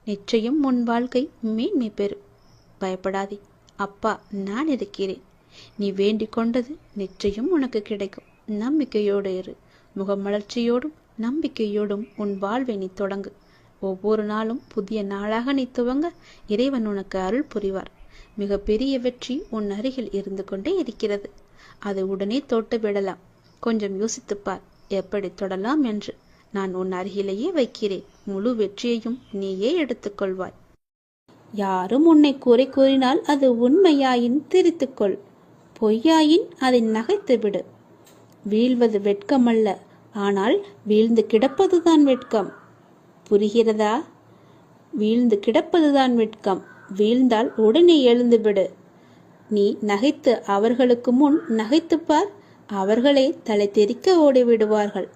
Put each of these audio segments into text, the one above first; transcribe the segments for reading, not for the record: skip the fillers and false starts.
நிச்சயம் உன் வாழ்க்கை மேன்மை பெறும். பயப்படாதே, அப்பா நான் இருக்கிறேன். நீ வேண்டிக் கொண்டது நிச்சயம் உனக்கு கிடைக்கும். நம்பிக்கையோடு இரு. முகமலர்ச்சியோடும் நம்பிக்கையோடும் உன் வாழ்வை நீ தொடங்கு. ஒவ்வொரு நாளும் புதிய நாளாக நீ துவங்க இறைவன் உனக்கு அருள் புரிவார். மிக பெரிய வெற்றி உன் அருகில் இருந்து கொண்டே இருக்கிறது. அது உடனே தொட்டு விடலாம். கொஞ்சம் யோசித்துப்பார் எப்படி தொடலாம் என்று. நான் உன் அருகிலேயே வைக்கிறேன். முழு வெற்றியையும் நீயே எடுத்துக்கொள்வாய். யாரும் உன்னை குறை கூறினால் அது உண்மையாயின் திரித்துக்கொள். பொய்யாயின் அதை நகைத்து விடு. வீழ்வது வெட்கமல்ல, ஆனால் வீழ்ந்து கிடப்பதுதான் வெட்கம். புரிகிறதா? வீழ்ந்து கிடப்பதுதான் வெட்கம். வீழ்ந்தால் உடனே எழுந்து விடு. நீ நகைத்து அவர்களுக்கு முன் நகைத்துப்பார். அவர்களே தலை தெறிக்க ஓடிவிடுவார்கள்.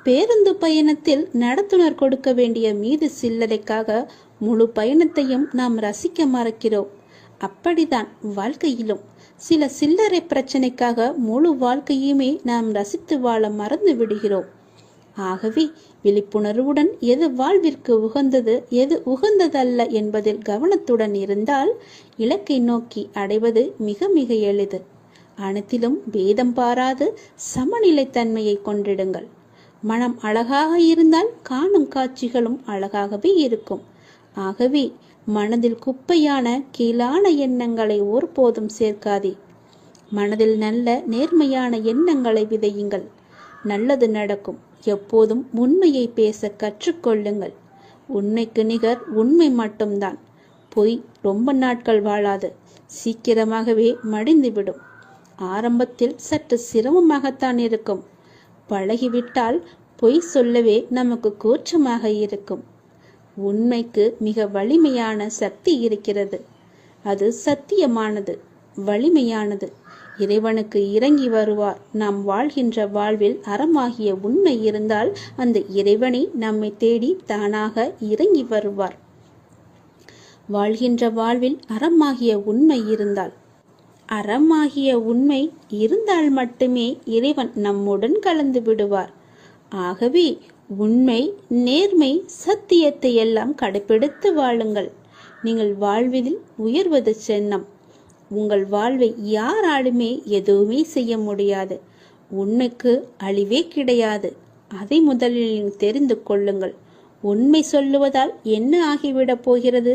பேருந்து பயணத்தில் நடத்துனர் கொடுக்க வேண்டிய மீது சில்லறைக்காக முழு பயணத்தையும் நாம் ரசிக்க மறக்கிறோம். அப்படிதான் வாழ்க்கையிலும் சில சில்லறை பிரச்சனைக்காக முழு வாழ்க்கையுமே நாம் ரசித்து வாழ மறந்து விடுகிறோம். ஆகவே விழிப்புணர்வுடன் எது வாழ்விற்கு உகந்தது, எது உகந்ததல்ல என்பதில் கவனத்துடன் இருந்தால் இலக்கை நோக்கி அடைவது மிக மிக எளிது. அனைத்திலும் பேதம் பாராது சமநிலைத்தன்மையை கொண்டிடுங்கள். மனம் அழகாக இருந்தால் காணும் காட்சிகளும் அழகாகவே இருக்கும். ஆகவே மனதில் குப்பையான கீழான எண்ணங்களை ஒருபோதும் சேர்க்காதே. மனதில் நல்ல நேர்மையான எண்ணங்களை விதையுங்கள். நல்லது நடக்கும். எப்போதும் உண்மையை பேச கற்றுக்கொள்ளுங்கள். உண்மைக்கு நிகர் உண்மை மட்டும்தான். பொய் ரொம்ப நாட்கள் வாழாது, சீக்கிரமாகவே மடிந்துவிடும். ஆரம்பத்தில் சற்று சிரமமாகத்தான் இருக்கும். பழகிவிட்டால் பொய் சொல்லவே நமக்கு கூச்சமாக இருக்கும். உண்மைக்கு மிக வலிமையான சக்தி இருக்கிறது. அது சத்தியமானது, வலிமையானது. இறைவனுக்கு இறங்கி வருவார். நாம் வாழ்கின்ற வாழ்வில் அறமாகிய உண்மை இருந்தால் அந்த இறைவனை நம்மை தேடி தானாக இறங்கி வருவார். வாழ்கின்ற வாழ்வில் அறமாகிய உண்மை இருந்தால், அறமாகிய உண்மை இருந்தால் மட்டுமே இறைவன் நம்முடன் கலந்து விடுவார். ஆகவே உண்மை, நேர்மை, சத்தியத்தை எல்லாம் கடைபிடித்து வாழுங்கள். நீங்கள் வாழ்வதில் உயர்வது சென்னம். உங்கள் வாழ்வை யாராலுமே எதுவுமே செய்ய முடியாது. உண்மைக்கு அழிவே கிடையாது. அதை முதலில் தெரிந்து கொள்ளுங்கள். உண்மை சொல்லுவதால் என்ன ஆகிவிடப் போகிறது?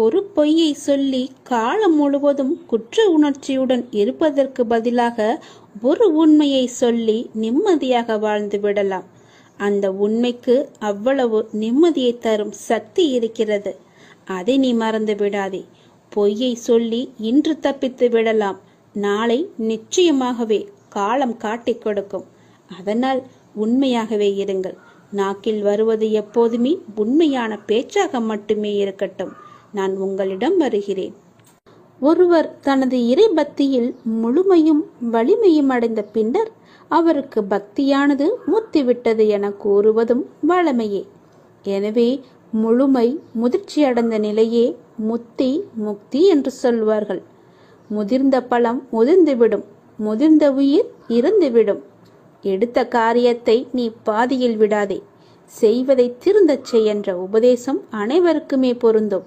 ஒரு பொய்யை சொல்லி காலம் முழுவதும் குற்ற உணர்ச்சியுடன் இருப்பதற்கு பதிலாக ஒரு உண்மையை சொல்லி நிம்மதியாக வாழ்ந்து விடலாம். அந்த உண்மைக்கு அவ்வளவு நிம்மதியை தரும் சக்தி இருக்கிறது. அதை நீ மறந்து விடாதே. பொய்யை சொல்லி இன்று தப்பித்து விடலாம். நாளை நிச்சயமாகவே காலம் காட்டிக் கொடுக்கும். அதனால் உண்மையாகவே இருங்கள். நாக்கில் வருவது எப்போதுமே உண்மையான பேச்சாக மட்டுமே இருக்கட்டும். நான் உங்களிடம் வருகிறேன். ஒருவர் தனது இறை பக்தியில் முழுமையும் வலிமையும் அடைந்த பின்னர் அவருக்கு பக்தியானது முத்திவிட்டது என கூறுவதும் வழமையே. எனவே முழுமை முதிர்ச்சி அடைந்த நிலையே முத்தி, முக்தி என்று சொல்வார்கள். முதிர்ந்த பழம் முதிர்ந்துவிடும், முதிர்ந்த உயிர் இறந்துவிடும். எடுத்த காரியத்தை நீ பாதியில் விடாதே. செய்வதை திருந்தச் செய் என்ற உபதேசம் அனைவருக்குமே பொருந்தும்.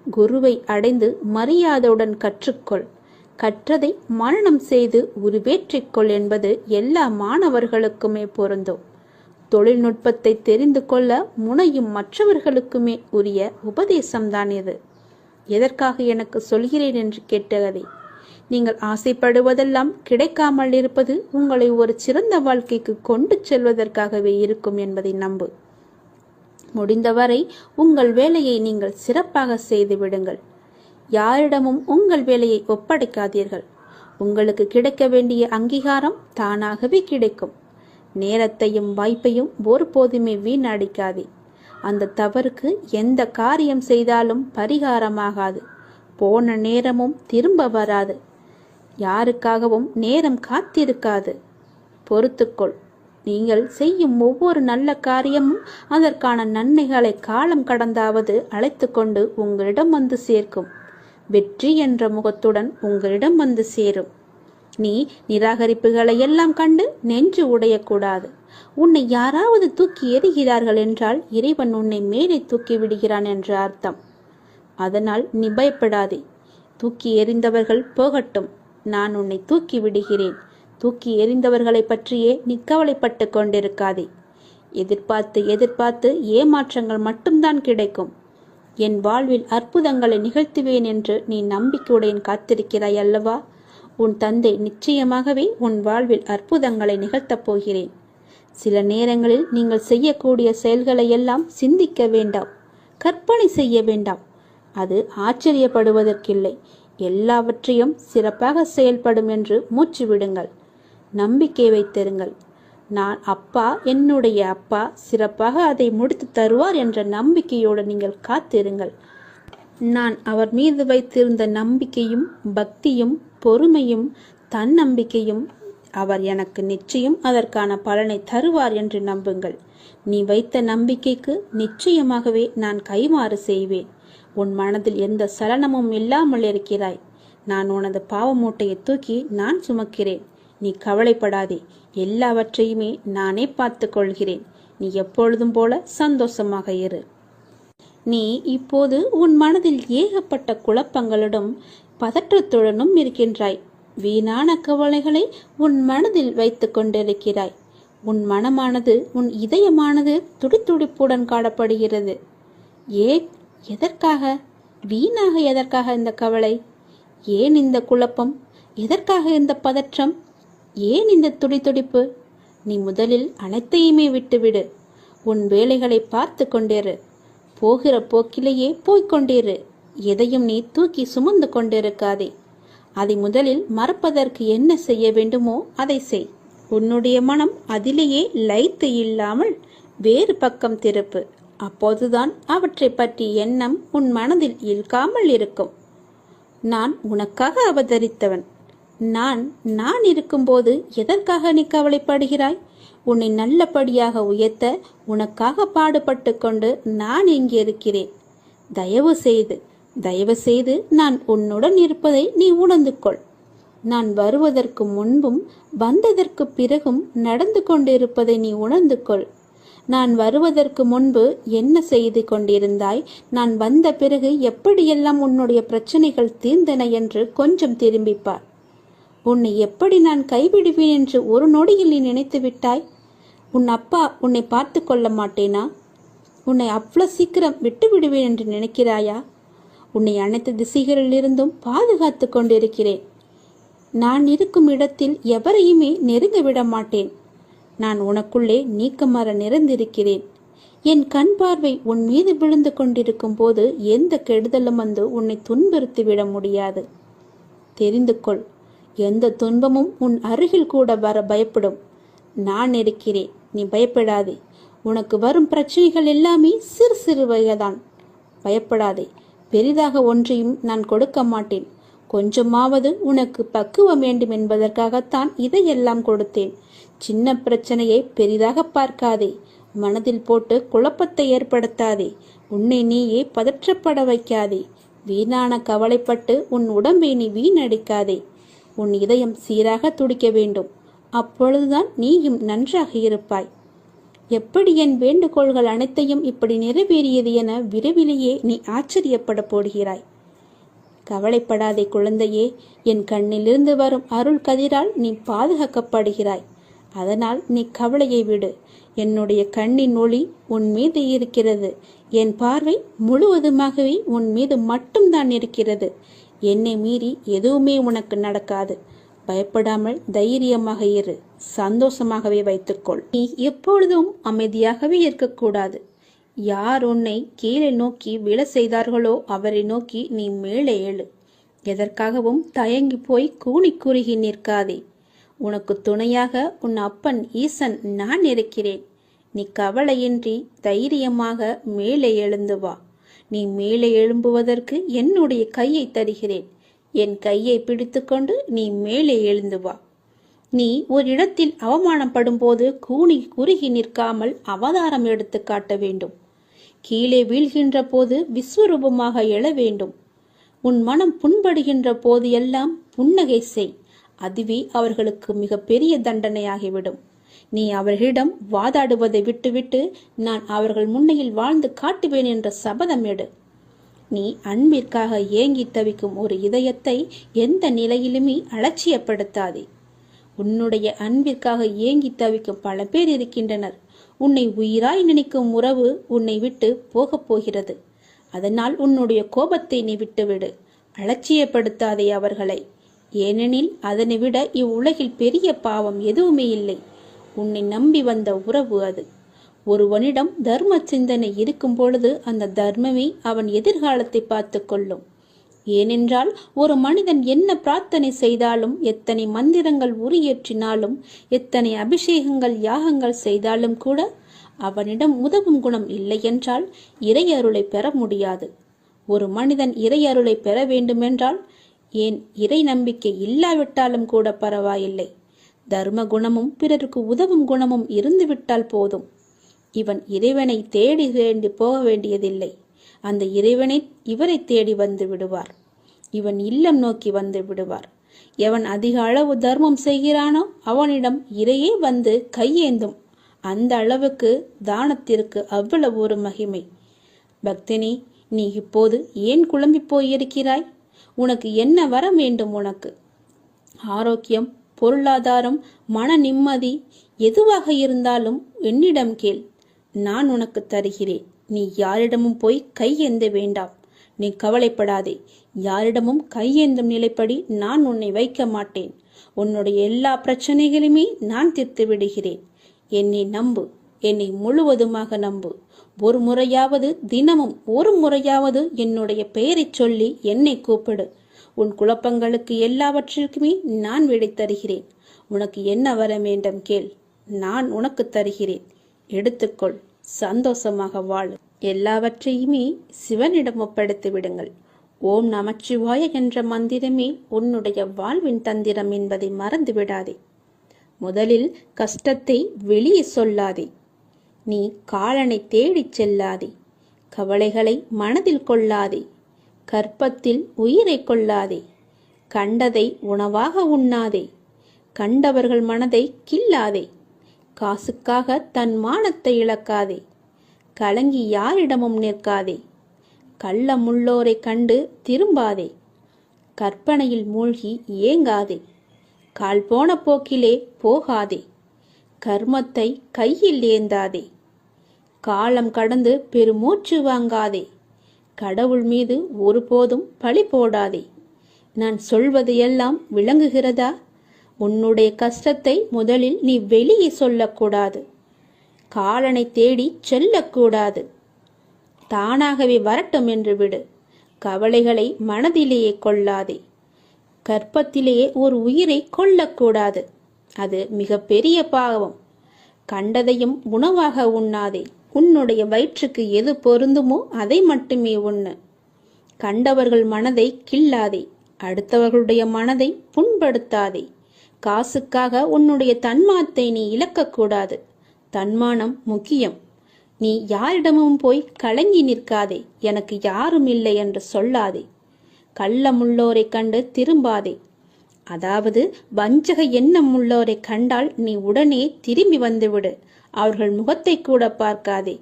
குருவை அடைந்து மரியாதையுடன் கற்றுக்கொள். கற்றதை மனனம் செய்து உருவேற்றிக்கொள் என்பது எல்லா மாணவர்களுக்குமே பொருந்தும். தொழில்நுட்பத்தை தெரிந்து கொள்ள முனையும் மற்றவர்களுக்குமே உரிய உபதேசம்தான் இது. எதற்காக எனக்கு சொல்கிறேன் என்று கேட்டதை, நீங்கள் ஆசைப்படுவதெல்லாம் கிடைக்காமல் இருப்பது உங்களை ஒரு சிறந்த வாழ்க்கைக்கு கொண்டு செல்வதற்காகவே இருக்கும் என்பதை நம்பு. முடிந்தவரை உங்கள் வேலையை நீங்கள் சிறப்பாக செய்து விடுங்கள். யாரிடமும் உங்கள் வேலையை ஒப்படைக்காதீர்கள். உங்களுக்கு கிடைக்க வேண்டிய அங்கீகாரம் தானாகவே கிடைக்கும். நேரத்தையும் வாய்ப்பையும் ஒருபோதுமே வீணடிக்காதே. அந்த தவறுக்கு எந்த காரியம் செய்தாலும் பரிகாரமாகாது. போன நேரமும் திரும்ப வராது. யாருக்காகவும் நேரம் காத்திருக்காது. பொறுத்துக்கொள். நீங்கள் செய்யும் ஒவ்வொரு நல்ல காரியமும் அதற்கான நன்மைகளை காலம் கடந்தாவது அழைத்து கொண்டு உங்களிடம் வந்து சேர்க்கும். வெற்றி என்ற முகத்துடன் உங்களிடம் வந்து சேரும். நீ நிராகரிப்புகளை எல்லாம் கண்டு நெஞ்சு உடையக்கூடாது. உன்னை யாராவது தூக்கி எறிகிறார்கள் என்றால் இறைவன் உன்னை மேலே தூக்கி விடுகிறான் என்று அர்த்தம். அதனால் நீ பயப்படாதே. தூக்கி எறிந்தவர்கள் போகட்டும், நான் உன்னை தூக்கி விடுகிறேன். தூக்கி எறிந்தவர்களை பற்றியே நீ கவலைப்பட்டு கொண்டிருக்காதே. எதிர்பார்த்து எதிர்பார்த்து ஏமாற்றங்கள் மட்டும்தான் கிடைக்கும். என் வாழ்வில் அற்புதங்களை நிகழ்த்துவேன் என்று நீ நம்பிக்கையுடன் காத்திருக்கிறாய் அல்லவா? உன் தந்தை நிச்சயமாகவே உன் வாழ்வில் அற்புதங்களை நிகழ்த்தப் போகிறேன். சில நேரங்களில் நீங்கள் செய்யக்கூடிய செயல்களை எல்லாம் சிந்திக்க வேண்டாம், கற்பனை செய்ய வேண்டாம். அது ஆச்சரியப்படுவதற்கில்லை. எல்லாவற்றையும் சிறப்பாக செயல்படும் என்று மூச்சு விடுங்கள். நம்பிக்கை வைத்திருங்கள். நான் அப்பா, என்னுடைய அப்பா சிறப்பாக அதை முடித்து தருவார் என்ற நம்பிக்கையோடு நீங்கள் காத்திருங்கள். நான் அவர் மீது வைத்திருந்த நம்பிக்கையும் பக்தியும் பொறுமையும் தன்னம்பிக்கையும் அவர் எனக்கு நிச்சயம் அதற்கான பலனை தருவார் என்று நம்புங்கள். நீ வைத்த நம்பிக்கைக்கு நிச்சயமாகவே நான் கைமாறு செய்வேன். உன் மனதில் எந்த சலனமும் இல்லாமல் இருக்கிறாய். நான் உனது பாவ மூட்டையை தூக்கி நான் சுமக்கிறேன். நீ கவலைப்படாதே. எல்லாவற்றையுமே நானே பார்த்து கொள்கிறேன். நீ எப்பொழுதும் போல சந்தோஷமாக இரு. நீ இப்போது உன் மனதில் ஏகப்பட்ட குழப்பங்களுடன் பதற்றத்துடனும் இருக்கின்றாய். வீணான கவலைகளை உன் மனதில் வைத்து கொண்டிருக்கிறாய். உன் மனமானது, உன் இதயமானது துடித்துடிப்புடன் காணப்படுகிறது. எதற்காக? வீணாக எதற்காக இந்த கவலை? ஏன் இந்த குழப்பம்? எதற்காக இந்த பதற்றம்? ஏன் இந்த துடித்துடிப்பு? நீ முதலில் அனைத்தையுமே விட்டுவிடு. உன் வேலைகளை பார்த்து கொண்டிரு. போகிற போக்கிலேயே போய்கொண்டிரு. எதையும் நீ தூக்கி சுமந்து கொண்டிருக்காதே. அதை முதலில் மறப்பதற்கு என்ன செய்ய வேண்டுமோ அதை செய். உன்னுடைய மனம் அதிலேயே லயித்து இல்லாமல் வேறு பக்கம் திருப்பு. அப்போதுதான் அவற்றை பற்றி எண்ணம் உன் மனதில் இழுக்காமல் இருக்கும். நான் உனக்காக அவதரித்தவன். நான் இருக்கும்போது எதற்காக நீ கவலைப்படுகிறாய்? உன்னை நல்லபடியாக உயர்த்த உனக்காக பாடுபட்டு கொண்டு நான் இங்கே இருக்கிறேன். தயவு செய்து நான் உன்னுடன் இருப்பதை நீ உணர்ந்து கொள். நான் வருவதற்கு முன்பும் வந்ததற்கு பிறகும் நடந்து கொண்டிருப்பதை நீ உணர்ந்து கொள். நான் வருவதற்கு முன்பு என்ன செய்து கொண்டிருந்தாய், நான் வந்த பிறகு எப்படியெல்லாம் உன்னுடைய பிரச்சனைகள் தீர்ந்தன என்று கொஞ்சம் திரும்பிப்பார். உன்னை எப்படி நான் கைவிடுவேன் என்று ஒரு நொடியில் நீ நினைத்து விட்டாய்? உன் அப்பா உன்னை பார்த்து கொள்ள மாட்டேனா? உன்னை அவ்வளவு சீக்கிரம் விட்டு விடுவேன் என்று நினைக்கிறாயா? உன்னை அனைத்து திசைகளிலிருந்தும் பாதுகாத்து கொண்டிருக்கிறேன். நான் இருக்கும் இடத்தில் எவரையுமே நெருங்க விட மாட்டேன். நான் உனக்குள்ளே நீக்கமர நிறைந்திருக்கிறேன். என் கண் பார்வை உன் மீது விழுந்து கொண்டிருக்கும் போது எந்த கெடுதலும் வந்து உன்னை துன்புறுத்திவிட முடியாது. தெரிந்து கொள், எந்த துன்பமும் உன் அருகில் கூட வர பயப்படும். நான் இருக்கிறேன், நீ பயப்படாதே. உனக்கு வரும் பிரச்சனைகள் எல்லாமே சிறு சிறு வகைதான். பயப்படாதே. பெரிதாக ஒன்றையும் நான் கொடுக்க மாட்டேன். கொஞ்சமாவது உனக்கு பக்குவம் வேண்டும் என்பதற்காகத்தான் இதையெல்லாம் கொடுத்தேன். சின்ன பிரச்சனையை பெரிதாக பார்க்காதே. மனதில் போட்டு குழப்பத்தை ஏற்படுத்தாதே. உன்னை நீயே பதற்றப்பட வைக்காதே. வீணான கவலைப்பட்டு உன் உடம்பை நீ வீணடிக்காதே. உன் இதயம் சீராக துடிக்க வேண்டும். அப்பொழுதுதான் நீயும் நன்றாக இருப்பாய். எப்படி என் வேண்டுகோள்கள் அனைத்தையும் இப்படி நிறைவேறியது என விரைவிலேயே நீ ஆச்சரியப்பட போடுகிறாய். கவலைப்படாதே குழந்தையே. என் கண்ணிலிருந்து வரும் அருள் கதிரால் நீ பாதுகாக்கப்படுகிறாய். அதனால் நீ கவலையை விடு. என்னுடைய கண்ணின் ஒளி உன் மீது இருக்கிறது. என் பார்வை முழுவதுமாகவே உன் மீது மட்டும்தான் இருக்கிறது. என்னை மீறி எதுவுமே உனக்கு நடக்காது. பயப்படாமல் தைரியமாக இரு. சந்தோஷமாகவே வைத்துக்கொள். நீ எப்பொழுதும் அமைதியாகவே இருக்கக்கூடாது. யார் உன்னை கீழே நோக்கி விழ செய்தார்களோ அவரை நோக்கி நீ மேலே எழு. எதற்காகவும் தயங்கி போய் கூனி குறுகி நிற்காதே. உனக்கு துணையாக உன் அப்பன் ஈசன் நான் இருக்கிறேன். நீ கவலையின்றி தைரியமாக மேலே எழுந்து வா. நீ மேலே எழும்புவதற்கு என்னுடைய கையை தருகிறேன். என் கையை பிடித்துக்கொண்டு நீ மேலே எழுந்து வா. நீ ஒரு இடத்தில் அவமானப்படும் போது கூனி குறுகி நிற்காமல் அவதாரம் எடுத்து காட்ட வேண்டும். கீழே வீழ்கின்ற போது விஸ்வரூபமாக எழ வேண்டும். உன் மனம் புண்படுகின்ற போது எல்லாம் புன்னகை செய். அதுவே அவர்களுக்கு மிக பெரிய தண்டனையாகிவிடும். நீ அவர்களிடம் வாதாடுவதை விட்டுவிட்டு நான் அவர்கள் முன்னையில் வாழ்ந்து காட்டுவேன் என்ற சபதம் எடு. நீ அன்பிற்காக ஏங்கி தவிக்கும் ஒரு இதயத்தை எந்த நிலையிலுமே அலட்சியப்படுத்தாதே. உன்னுடைய அன்பிற்காக ஏங்கி தவிக்கும் பல பேர் இருக்கின்றனர். உன்னை உயிராய் நினைக்கும் உறவு உன்னை விட்டு போகப் போகிறது. அதனால் உன்னுடைய கோபத்தை நீ விட்டுவிடு. அலட்சியப்படுத்தாதே அவர்களை. ஏனெனில் அதனை விட இவ்வுலகில் பெரிய பாவம் எதுவுமே இல்லை. உன்னை நம்பி வந்த உறவு அது. ஒருவனிடம் தர்ம சிந்தனை இருக்கும் பொழுது அந்த தர்மமே அவன் எதிர்காலத்தை பார்த்து கொள்ளும். ஏனென்றால் ஒரு மனிதன் என்ன பிரார்த்தனை செய்தாலும், எத்தனை மந்திரங்கள் உரியேற்றினாலும், எத்தனை அபிஷேகங்கள் யாகங்கள் செய்தாலும் கூட அவனிடம் உதவும் குணம் இல்லை என்றால் இறையருளை பெற முடியாது. ஒரு மனிதன் இறையருளை பெற வேண்டுமென்றால், ஏன் இறை நம்பிக்கை இல்லாவிட்டாலும் கூட பரவாயில்லை, தர்ம குணமும் பிறருக்கு உதவும் குணமும் இருந்துவிட்டால் போதும். இவன் இறைவனை தேடி வேண்டி போக வேண்டியதில்லை. அந்த இறைவனை இவரை தேடி வந்து விடுவார். இவன் இல்லம் நோக்கி வந்து விடுவார். எவன் அதிக அளவு தர்மம் செய்கிறானோ அவனிடம் இறையே வந்து கையேந்தும். அந்த அளவுக்கு தானத்திற்கு அவ்வளவு ஒரு மகிமை. பக்தினி, நீ இப்போது ஏன் குழம்பி போயிருக்கிறாய்? உனக்கு என்ன வர வேண்டும்? உனக்கு ஆரோக்கியம், பொருளாதாரம், மன நிம்மதி எதுவாக இருந்தாலும் என்னிடம் கேள். நான் உனக்கு தருகிறேன். நீ யாரிடமும் போய் கையேந்த வேண்டாம். நீ கவலைப்படாதே. யாரிடமும் கையேந்தும் நிலைப்படி நான் உன்னை வைக்க மாட்டேன். உன்னுடைய எல்லா பிரச்சனைகளுமே நான் தீர்த்து விடுகிறேன். என்னை நம்பு. என்னை முழுவதுமாக நம்பு. ஒரு முறையாவது, தினமும் ஒரு முறையாவது என்னுடைய பெயரை சொல்லி என்னை கூப்பிடு. உன் குழப்பங்களுக்கு எல்லாவற்றிற்குமே நான் விடை தருகிறேன். உனக்கு என்ன வர வேண்டும் கேள். நான் உனக்கு தருகிறேன். எடுத்துக்கொள். சந்தோஷமாக வாழு. எல்லாவற்றையுமே சிவனிடம் ஒப்படைத்து விடுங்கள். ஓம் நமச்சிவாய என்ற மந்திரமே உன்னுடைய வாழ்வின் தந்திரம் என்பதை மறந்து விடாதே. முதலில் கஷ்டத்தை வெளியே சொல்லாதே. நீ காலனை தேடிச் செல்லாதே. கவலைகளை மனதில் கொள்ளாதே. கற்பத்தில் உயிரை கொள்ளாதே. கண்டதை உணவாக உண்ணாதே. கண்டவர்கள் மனதை கில்லாதே. காசுக்காக தன் மானத்தை இழக்காதே. கலங்கி யாரிடமும் நிற்காதே. கள்ளமுள்ளோரை கண்டு திரும்பாதே. கற்பனையில் மூழ்கி ஏங்காதே. கால் போன போக்கிலே போகாதே. கர்மத்தை கையில் ஏந்தாதே. காலம் கடந்து பெருமூச்சு வாங்காதே. கடவுள் மீது ஒருபோதும் பழி போடாதே. நான் சொல்வது எல்லாம் விளங்குகிறதா? உன்னுடைய கஷ்டத்தை முதலில் நீ வெளியே சொல்லக்கூடாது. காலனை தேடி செல்லக்கூடாது. தானாகவே வரட்டும் என்று விடு. கவலைகளை மனதிலேயே கொள்ளாதே. கற்பத்திலேயே ஒரு உயிரை கொல்லக்கூடாது. அது மிக பெரிய பாவம். கண்டதையும் உணவாக உண்ணாதே. உன்னுடைய வயிற்றுக்கு எது பொருந்துமோ அதை மட்டுமே உண்ணு. கண்டவர்கள் மனதை கில்லாதே. அடுத்தவர்களுடைய மனதை புண்படுத்தாதே. காசுக்காக உன்னுடைய தன்மானத்தை நீ இழக்கக்கூடாது. தன்மானம் முக்கியம். நீ யாரிடமும் போய் கலங்கி நிற்காதே. எனக்கு யாரும் இல்லை என்று சொல்லாதே. கள்ளமுள்ளோரை கண்டு திரும்பாதே. அதாவது வஞ்சக எண்ணம் உள்ளோரை கண்டால் நீ உடனே திரும்பி வந்துவிடு. அவர்கள் முகத்தை கூட பார்க்காதே.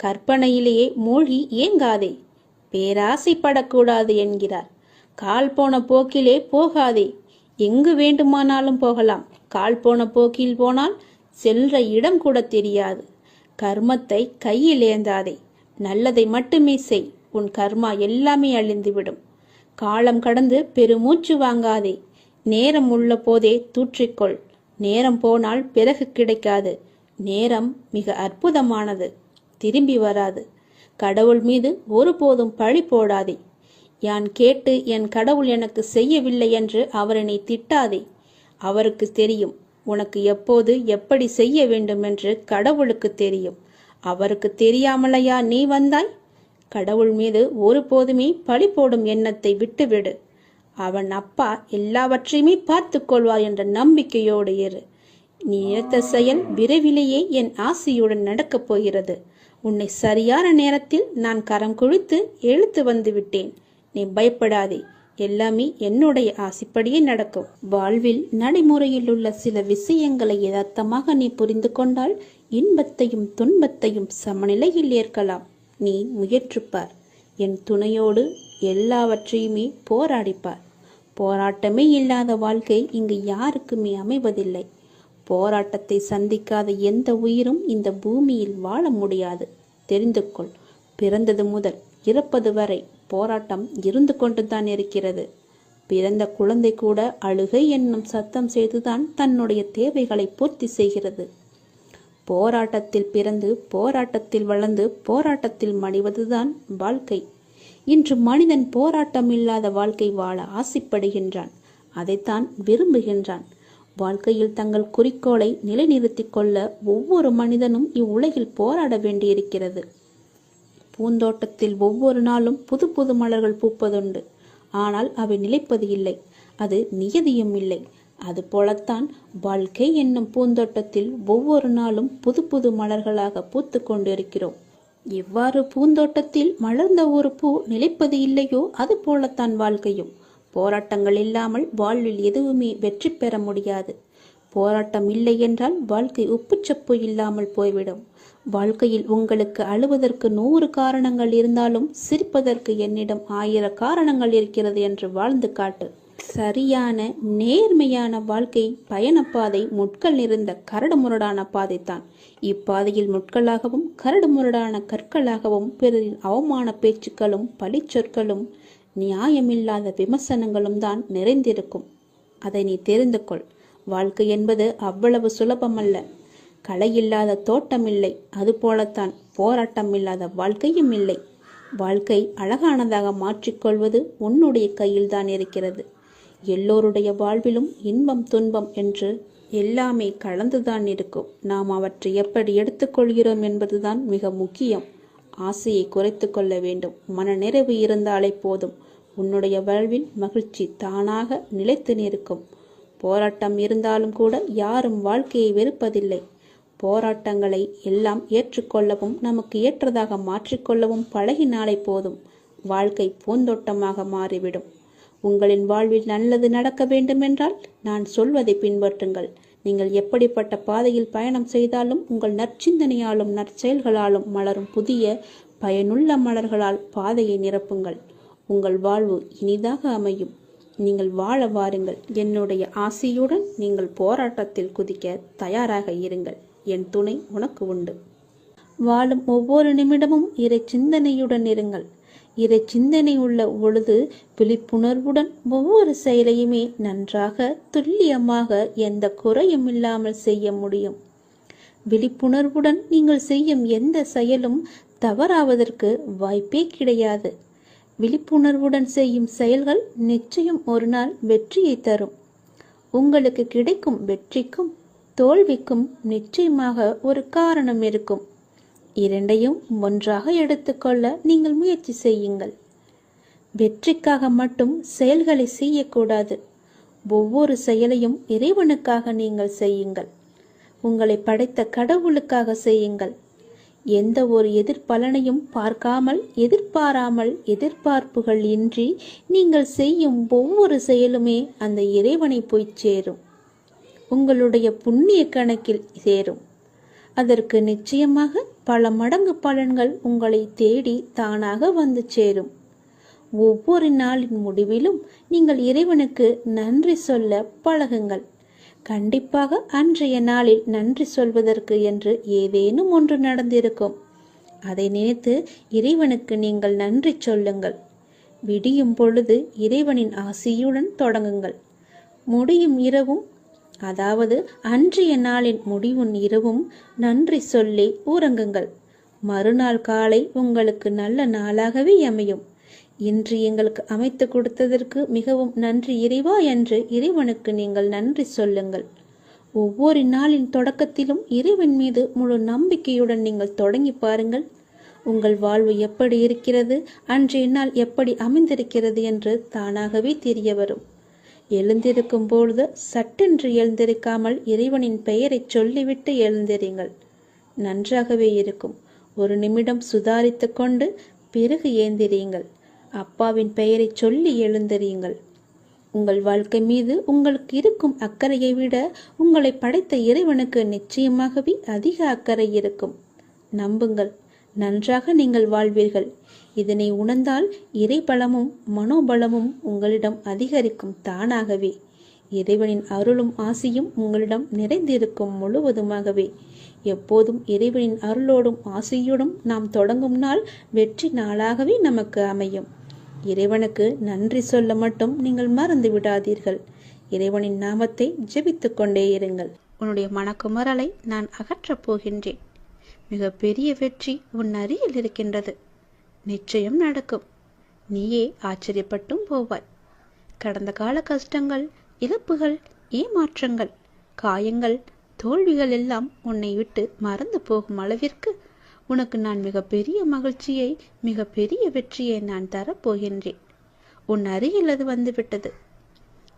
கற்பனையிலேயே மூழ்கி ஏங்காதே. பேராசைப்படக்கூடாது என்கிறார். கால் போன போக்கிலே போகாதே. எங்கு வேண்டுமானாலும் போகலாம். கால் போன போக்கில் போனால் செல்ற இடம் கூட தெரியாது. கர்மத்தை கையில் ஏந்தாதே. நல்லதை மட்டுமே செய். உன் கர்மா எல்லாமே அழிந்துவிடும். காலம் கடந்து பெருமூச்சு வாங்காதே. நேரம் உள்ள போதே தூற்றிக்கொள். நேரம் போனால் பிறகு கிடைக்காது. நேரம் மிக அற்புதமானது. திரும்பி வராது. கடவுள் மீது ஒருபோதும் பழி போடாதே. யான் கேட்டு என் கடவுள் எனக்கு செய்யவில்லை என்று அவரை நீ திட்டாதே. அவருக்கு தெரியும் உனக்கு எப்போது எப்படி செய்ய வேண்டும் என்று. கடவுளுக்கு தெரியும். அவருக்கு தெரியாமலையா நீ வந்தாய்? கடவுள் மீது ஒருபோதுமே பழி போடும் எண்ணத்தை விட்டுவிடு. அவன் அப்பா எல்லாவற்றையுமே பார்த்து கொள்வார் என்ற நம்பிக்கையோடு இரு. நீ நினைத்த செயல் விரைவிலேயே என் ஆசையுடன் நடக்கப் போகிறது. உன்னை சரியான நேரத்தில் நான் கரம் குழித்து இழுத்து வந்து விட்டேன். நீ பயப்படாதே. எல்லாமே என்னுடைய ஆசைப்படியே நடக்கும். வாழ்வில் நடைமுறையில் உள்ள சில விஷயங்களை யதார்த்தமாக நீ புரிந்து கொண்டால் இன்பத்தையும் துன்பத்தையும் சமநிலையில் ஏற்கலாம். நீ முயற்றுப்பார். என் துணையோடு எல்லாவற்றையுமே போராடிப்பார். போராட்டமே இல்லாத வாழ்க்கை இங்கு யாருக்குமே அமைவதில்லை. போராட்டத்தை சந்திக்காத எந்த உயிரும் இந்த பூமியில் வாழ முடியாது. தெரிந்து கொள். பிறந்தது முதல் இறப்பது வரை போராட்டம் இருந்து கொண்டுதான் இருக்கிறது. பிறந்த குழந்தை கூட அழுகை என்னும் சத்தம் செய்துதான் தன்னுடைய தேவைகளை பூர்த்தி செய்கிறது. போராட்டத்தில் பிறந்து போராட்டத்தில் வளர்ந்து போராட்டத்தில் மடிவதுதான் வாழ்க்கை. இன்று மனிதன் போராட்டம் இல்லாத வாழ்க்கை வாழ ஆசைப்படுகின்றான். அதைத்தான் விரும்புகின்றான். வாழ்க்கையில் தங்கள் குறிக்கோளை நிலைநிறுத்திக் கொள்ள ஒவ்வொரு மனிதனும் இவ்வுலகில் போராட வேண்டியிருக்கிறது. பூந்தோட்டத்தில் ஒவ்வொரு நாளும் புது புது மலர்கள் பூப்பதுண்டு. ஆனால் அவை நிலைப்பது இல்லை. அது நியதியும் இல்லை. அதுபோலத்தான் வாழ்க்கை என்னும் பூந்தோட்டத்தில் ஒவ்வொரு நாளும் புது புது மலர்களாக பூத்து கொண்டிருக்கிறோம். எவ்வாறு பூந்தோட்டத்தில் மலர்ந்த ஒரு பூ நிலைப்பது இல்லையோ அது போலத்தான் வாழ்க்கையும். போராட்டங்கள் இல்லாமல் வாழ்வில் எதுவுமே வெற்றி பெற முடியாது. போராட்டம் இல்லை என்றால் வாழ்க்கை உப்புச்சப்பு இல்லாமல் போய்விடும். வாழ்க்கையில் உங்களுக்கு அழுவதற்கு 100 காரணங்கள் இருந்தாலும் சிரிப்பதற்கு என்னிடம் 1000 காரணங்கள் இருக்கிறது என்று வாழ்ந்து காட்டு. சரியான நேர்மையான வாழ்க்கை பயணப்பாதை முட்கள் நிறைந்த கரடுமுரடான பாதைத்தான். இப்பாதையில் முட்களாகவும் கரடுமுரடான கற்களாகவும் பிறரின் அவமான பேச்சுக்களும் பழிச்சொற்களும் நியாயமில்லாத விமர்சனங்களும் தான் நிறைந்திருக்கும். அதை நீ தெரிந்து கொள். வாழ்க்கை என்பது அவ்வளவு சுலபமல்ல. களை இல்லாத தோட்டம் இல்லை. அதுபோலத்தான் போராட்டம் இல்லாத வாழ்க்கையும் இல்லை. வாழ்க்கை அழகானதாக மாற்றிக்கொள்வது உன்னுடைய கையில்தான் இருக்கிறது. எல்லோருடைய வாழ்விலும் இன்பம் துன்பம் என்று எல்லாமே கலந்துதான் இருக்கும். நாம் அவற்றை எப்படி எடுத்துக்கொள்கிறோம் என்பதுதான் மிக முக்கியம். ஆசையை குறைத்து கொள்ள வேண்டும். மன நிறைவு இருந்தாலே போதும். உன்னுடைய வாழ்வில் மகிழ்ச்சி தானாக நிலைத்து நிற்கும். போராட்டம் இருந்தாலும் கூட யாரும் வாழ்க்கையை வெறுப்பதில்லை. போராட்டங்களை எல்லாம் ஏற்றுக்கொள்ளவும் நமக்கு ஏற்றதாக மாற்றிக்கொள்ளவும் பழகினாலே போதும். வாழ்க்கை பூந்தோட்டமாக மாறிவிடும். உங்களின் வாழ்வில் நல்லது நடக்க வேண்டுமென்றால் நான் சொல்வதை பின்பற்றுங்கள். நீங்கள் எப்படிப்பட்ட பாதையில் பயணம் செய்தாலும் உங்கள் நற்சிந்தனையாலும் நற்செயல்களாலும் மலரும் புதிய பயனுள்ள மலர்களால் பாதையை நிரப்புங்கள். உங்கள் வாழ்வு இனிதாக அமையும். நீங்கள் வாழ வாருங்கள். என்னுடைய ஆசையுடன் நீங்கள் போராட்டத்தில் குதிக்க தயாராக இருங்கள். என் துணை உனக்கு உண்டு. வாழும் ஒவ்வொரு நிமிடமும் இறை சிந்தனையுடன் இருங்கள். இறை சிந்தனை உள்ள பொழுது விழிப்புணர்வுடன் ஒவ்வொரு செயலையுமே நன்றாக துல்லியமாக எந்த குறையும் இல்லாமல் செய்ய முடியும். விழிப்புணர்வுடன் நீங்கள் செய்யும் எந்த செயலும் தவறாவதற்கு வாய்ப்பே கிடையாது. விழிப்புணர்வுடன் செய்யும் செயல்கள் நிச்சயம் ஒரு நாள் வெற்றியை தரும். உங்களுக்கு கிடைக்கும் வெற்றிக்கும் தோல்விக்கும் நிச்சயமாக ஒரு காரணம் இருக்கும். இரண்டையும் ஒன்றாக எடுத்துக்கொள்ள நீங்கள் முயற்சி செய்யுங்கள். வெற்றிக்காக மட்டும் செயல்களை செய்யக்கூடாது. ஒவ்வொரு செயலையும் இறைவனுக்காக நீங்கள் செய்யுங்கள். உங்களை படைத்த கடவுளுக்காக செய்யுங்கள். எந்த ஒரு எதிர்பலனையும் பார்க்காமல் எதிர்பாராமல் எதிர்பார்ப்புகள் இன்றி நீங்கள் செய்யும் ஒவ்வொரு செயலுமே அந்த இறைவனை போய் சேரும். உங்களுடைய புண்ணிய கணக்கில் சேரும். அதற்கு நிச்சயமாக பல மடங்கு பலன்கள் உங்களை தேடி தானாக வந்து சேரும். ஒவ்வொரு நாளின் முடிவிலும் நீங்கள் இறைவனுக்கு நன்றி சொல்ல பழகுங்கள். கண்டிப்பாக அன்றைய நாளில் நன்றி சொல்வதற்கு என்று ஏதேனும் ஒன்று நடந்திருக்கும். அதை நினைத்து இறைவனுக்கு நீங்கள் நன்றி சொல்லுங்கள். விடியும் பொழுது இறைவனின் ஆசியுடன் தொடங்குங்கள். முடியும் இரவும், அதாவது அன்றைய நாளின் முடிவும் இரவும் நன்றி சொல்லி உறங்குங்கள். மறுநாள் காலை உங்களுக்கு நல்ல நாளாகவே அமையும். இன்று எங்களுக்கு அமைத்து கொடுத்ததற்கு மிகவும் நன்றி இறைவா என்று இறைவனுக்கு நீங்கள் நன்றி சொல்லுங்கள். ஒவ்வொரு நாளின் தொடக்கத்திலும் இறைவன் மீது முழு நம்பிக்கையுடன் நீங்கள் தொடங்கி பாருங்கள். உங்கள் வாழ்வு எப்படி இருக்கிறது, அன்றைய நாள் எப்படி அமைந்திருக்கிறது என்று தானாகவே தெரிய வரும். எழுந்திருக்கும் பொழுது சட்டென்று எழுந்திருக்காமல் இறைவனின் பெயரை சொல்லிவிட்டு எழுந்திருங்கள். நன்றாகவே இருக்கும். ஒரு நிமிடம் சுதாரித்து கொண்டு பிறகு ஏந்திரியுங்கள். அப்பாவின் பெயரை சொல்லி எழுந்தறியுங்கள். உங்கள் வாழ்க்கை மீது உங்களுக்கு இருக்கும் அக்கறையை விட உங்களை படைத்த இறைவனுக்கு நிச்சயமாகவே அதிக அக்கறை இருக்கும். நம்புங்கள், நன்றாக நீங்கள் வாழ்வீர்கள். இதனை உணர்ந்தால் இறைபலமும் மனோபலமும் உங்களிடம் அதிகரிக்கும் தானாகவே. இறைவனின் அருளும் ஆசியும் உங்களிடம் நிறைந்திருக்கும் முழுவதுமாகவே. எப்போதும் இறைவனின் அருளோடும் ஆசையோடும் நாம் தொடங்கும் நாள் வெற்றி நாளாகவே நமக்கு அமையும். இறைவனுக்கு நன்றி சொல்ல மட்டும் நீங்கள் மறந்து விடாதீர்கள். இறைவனின் நாமத்தை ஜெபித்து கொண்டே இருங்கள். உன்னுடைய மனக்குமரலை நான் அகற்றப் போகின்றேன். மிக பெரிய வெற்றி உன் அருகில் இருக்கின்றது. நிச்சயம் நடக்கும். நீயே ஆச்சரியப்பட்டும் போவாய். கடந்த கால கஷ்டங்கள், இழப்புகள், ஏமாற்றங்கள், காயங்கள், தோல்விகள் எல்லாம் உன்னை விட்டு மறந்து போகும் அளவிற்கு உனக்கு நான் மிகப்பெரிய மகிழ்ச்சியை, மிகப்பெரிய வெற்றியை நான் தரப்போகின்றேன். உன் அருகில் அது வந்துவிட்டது.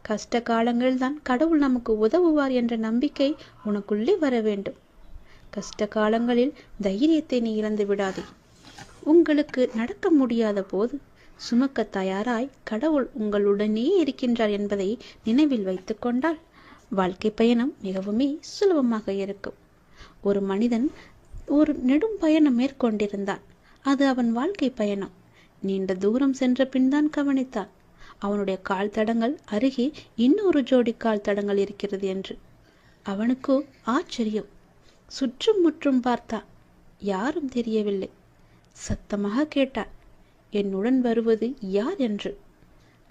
கஷ்ட காலங்கள்தான் கடவுள் நமக்கு உதவுவார் என்ற நம்பிக்கை உனக்குள்ளே வர வேண்டும். கஷ்ட காலங்களில் தைரியத்தை நீ இழந்து விடாதே. உங்களுக்கு நடக்க முடியாத போது சுமக்க தயாராய் கடவுள் உங்களுடனே இருக்கின்றார் என்பதை நினைவில் வைத்து கொண்டால் வாழ்க்கை பயணம் மிகவுமே சுலபமாக இருக்கும். ஒரு மனிதன் ஒரு நெடும் பயணம் மேற்கொண்டிருந்தான். அது அவன் வாழ்க்கை பயணம். நீண்ட தூரம் சென்ற பின்தான் கவனித்தான் அவனுடைய கால் தடங்கள் அருகே இன்னொரு ஜோடி கால் தடங்கள் இருக்கிறது என்று. அவனுக்கோ ஆச்சரியம். சுற்றும் முற்றும் பார்த்தான். யாரும் தெரியவில்லை. சத்தமாக கேட்டான், என்னுடன் வருவது யார் என்று.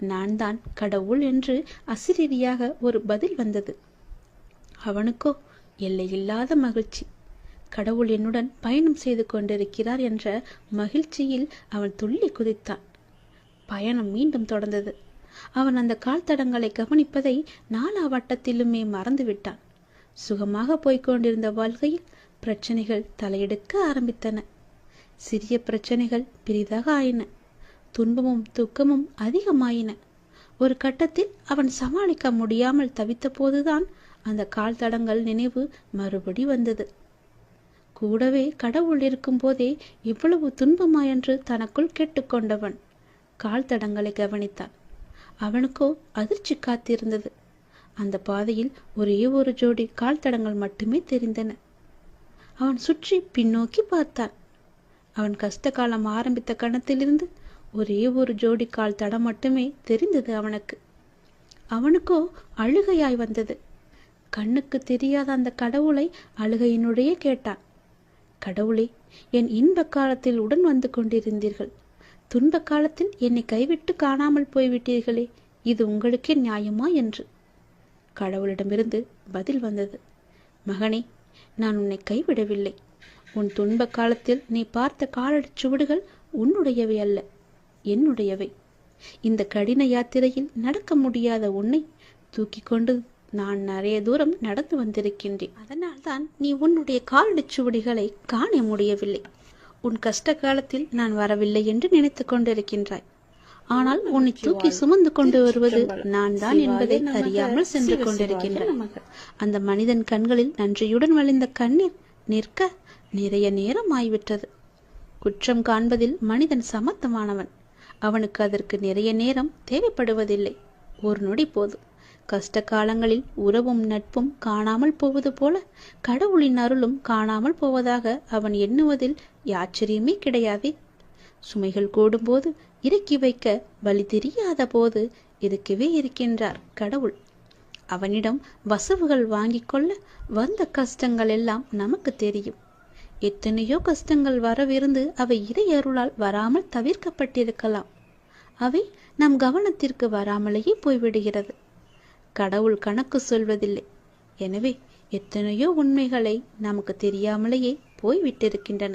நான் தான் கடவுள் என்று அசிரீரியாக ஒரு பதில் வந்தது. அவனுக்கோ எல்லையில்லாத மகிழ்ச்சி. கடவுள் என்னுடன் பயணம் செய்து கொண்டிருக்கிறார் என்ற மகிழ்ச்சியில் அவன் துள்ளி குதித்தான். பயணம் மீண்டும் தொடர்ந்தது. அவன் அந்த கால் தடங்களை கவனிப்பதை நாலா வட்டத்திலுமே மறந்துவிட்டான். சுகமாக போய்கொண்டிருந்த வாழ்க்கையில் பிரச்சனைகள் தலையெடுக்க ஆரம்பித்தன. சிறிய பிரச்சனைகள் பெரிதாக ஆயின. துன்பமும் துக்கமும் அதிகமாயின. ஒரு கட்டத்தில் அவன் சமாளிக்க முடியாமல் தவித்த போதுதான் அந்த கால் தடங்கள் நினைவு மறுபடி வந்தது. கூடவே கடவுள் இருக்கும் போதே இவ்வளவு துன்பமா என்று தனக்குள் கேட்டுக்கொண்டவன் கால் தடங்களை கவனித்தான். அவனுக்கோ அதிர்ச்சி காத்திருந்தது. அந்த பாதையில் ஒரே ஒரு ஜோடி கால் தடங்கள் மட்டுமே தெரிந்தன. அவன் சுற்றி பின்னோக்கி பார்த்தான். அவன் கஷ்ட காலம் ஆரம்பித்த கணத்திலிருந்து ஒரே ஒரு ஜோடி கால் தடம் மட்டுமே தெரிந்தது அவனுக்கு. அவனுக்கோ அழுகையாய் வந்தது. கண்ணுக்கு தெரியாத அந்த கடவுளை அழுகையினுடைய கேட்டான். கடவுளே, என் இன்ப காலத்தில் உடன் வந்து கொண்டிருந்தீர்கள். துன்ப காலத்தில் என்னை கைவிட்டு காணாமல் போய்விட்டீர்களே, இது உங்களுக்கே நியாயமா என்று. கடவுளிடமிருந்து பதில் வந்தது. மகனே, நான் உன்னை கைவிடவில்லை. உன் துன்ப காலத்தில் நீ பார்த்த காலடி சுவடுகள் உன்னுடையவை அல்ல, என்னுடையவை. இந்த கடின யாத்திரையில் நடக்க முடியாத உன்னை தூக்கி கொண்டு நான் நிறைய தூரம் நடந்து வந்திருக்கின்றேன். அதனால்தான் நீ உன்னுடைய காலடி சுவடிகளை காண முடியவில்லை. உன் கஷ்ட காலத்தில் நான் வரவில்லை என்று நினைத்து கொண்டிருக்கின்றாய். ஆனால் உன்னை தூக்கி சுமந்து கொண்டு வருவது நான் தான் என்பதை அறியாமல் சென்று கொண்டிருக்கின்றாய். அந்த மனிதன் கண்களில் நன்றியுடன் வழிந்த கண்ணீர் நிற்க நிறைய நேரம் ஆய்விட்டது. குற்றம் காண்பதில் மனிதன் சமர்த்தமானவன். அவனுக்கு அதற்கு நிறைய நேரம் தேவைப்படுவதில்லை. ஒரு நொடி போதும். கஷ்ட காலங்களில் உறவும் நட்பும் காணாமல் போவது போல கடவுளின் அருளும் காணாமல் போவதாக அவன் எண்ணுவதில் ஆச்சரியமே கிடையாதே. சுமைகள் கூடும்போது இறக்கி வைக்க வழி தெரியாத போது இருக்கவே இருக்கின்றார் கடவுள். அவனிடம் வசவுகள் வாங்கி கொள்ள வந்த கஷ்டங்கள் எல்லாம் நமக்கு தெரியும். எத்தனையோ கஷ்டங்கள் வரவிருந்து அவை இறை அருளால் வராமல் தவிர்க்கப்பட்டிருக்கலாம். அவை நம் கவனத்திற்கு வராமலேயே போய்விடுகிறது. கடவுள் கணக்கு சொல்வதில்லை. எனவே எத்தனையோ உண்மைகளை நமக்கு தெரியாமலேயே போய்விட்டிருக்கின்றன.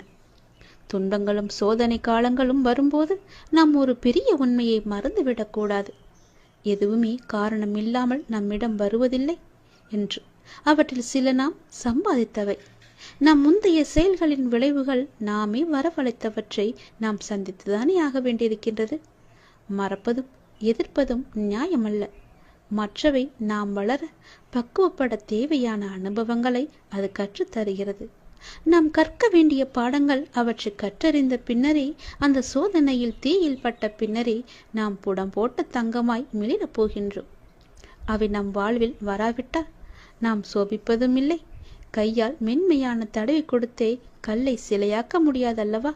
துன்பங்களும் சோதனை காலங்களும் வரும்போது நாம் ஒரு பெரிய உண்மையை மறந்துவிடக்கூடாது. எதுவுமே காரணம் இல்லாமல் நம்மிடம் வருவதில்லை என்று. அவற்றில் சில நாம் சம்பாதித்தவை. நம் முந்தைய செயல்களின் விளைவுகள் நாமே வரவழைத்தவற்றை நாம் சந்தித்துதானே ஆக வேண்டியிருக்கின்றது. மறப்பதும் எதிர்ப்பதும் நியாயமல்ல. மற்றவை நாம் வளர பக்குவப்பட தேவையான அனுபவங்களை அது கற்றுத்தருகிறது. நாம் கற்க வேண்டிய பாடங்கள் அவற்றை கற்றறிந்த பின்னரே, அந்த சோதனையில் தீயில் பட்ட பின்னரே நாம் புடம் போட்ட தங்கமாய் மிளிரப் போகின்றோம். அவை நம் வாழ்வில் வராவிட்டால் நாம் சோபிப்பதும் இல்லை. கையால் மென்மையான தடவி கொடுத்தே கல்லை சிலையாக்க முடியாதல்லவா?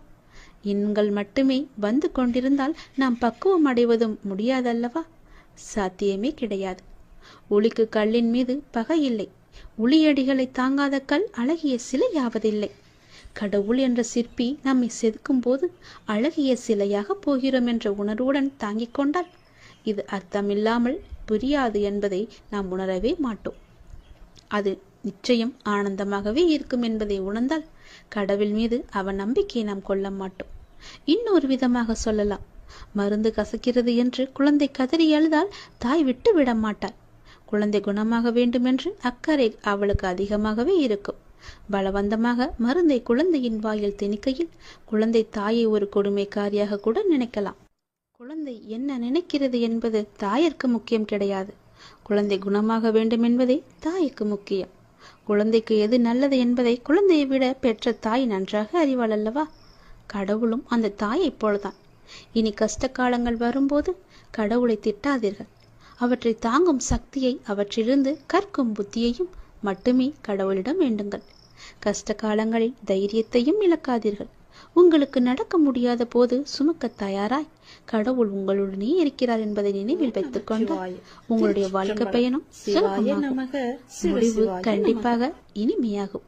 எண்கள் மட்டுமே வந்து கொண்டிருந்தால் நாம் பக்குவம் அடைவதும் முடியாதல்லவா? சாத்தியமே கிடையாது. ஒளிக்கு கல்லின் மீது பகை இல்லை. ஒளியடிகளை தாங்காத கல் அழகிய சிலையாவதில்லை. கடவுள் என்ற சிற்பி நம்மை செதுக்கும் போது அழகிய சிலையாக போகிறோம் என்ற உணர்வுடன் தாங்கிக் கொண்டால் இது அர்த்தமில்லாமல் புரியாது என்பதை நாம் உணரவே மாட்டோம். அது நிச்சயம் ஆனந்தமாகவே இருக்கும் என்பதை உணர்ந்தால் கடவுள் மீது அவன் நம்பிக்கையை நாம் கொள்ள மாட்டோம். இன்னொரு விதமாக சொல்லலாம், மருந்து கசக்கிறது என்று குழந்தை கதறி அழுதால் தாய் விட்டு விட மாட்டாள். குழந்தை குணமாக வேண்டும் என்று அக்கறை அவளுக்கு அதிகமாகவே இருக்கும். பலவந்தமாக மருந்தை குழந்தையின் வாயில் திணிக்கையில் குழந்தை தாயை ஒரு கொடுமைக்காரியாக கூட நினைக்கலாம். குழந்தை என்ன நினைக்கிறது என்பது தாயிற்கு முக்கியம் கிடையாது. குழந்தை குணமாக வேண்டும் என்பதே தாய்க்கு முக்கியம். குழந்தைக்கு எது நல்லது என்பதை குழந்தையை விட பெற்ற தாய் நன்றாக அறிவாள் அல்லவா? கடவுளும் அந்த தாயைப் போலதான். இனி கஷ்ட காலங்கள் வரும்போது கடவுளை திட்டாதீர்கள். அவற்றை தாங்கும் சக்தியை, அவற்றிலிருந்து கற்கும் புத்தியையும் மட்டுமே கடவுளிடம் வேண்டுங்கள். கஷ்ட காலங்களில் தைரியத்தையும் இழக்காதீர்கள். உங்களுக்கு நடக்க முடியாத போது சுமக்க தயாராய் கடவுள் உங்களுடனே இருக்கிறார் என்பதை நினைவில் வைத்துக் கொண்டு உங்களுடைய வாழ்க்கை பயணம் சுலபமாகும். முடிவு கண்டிப்பாக இனிமையாகும்.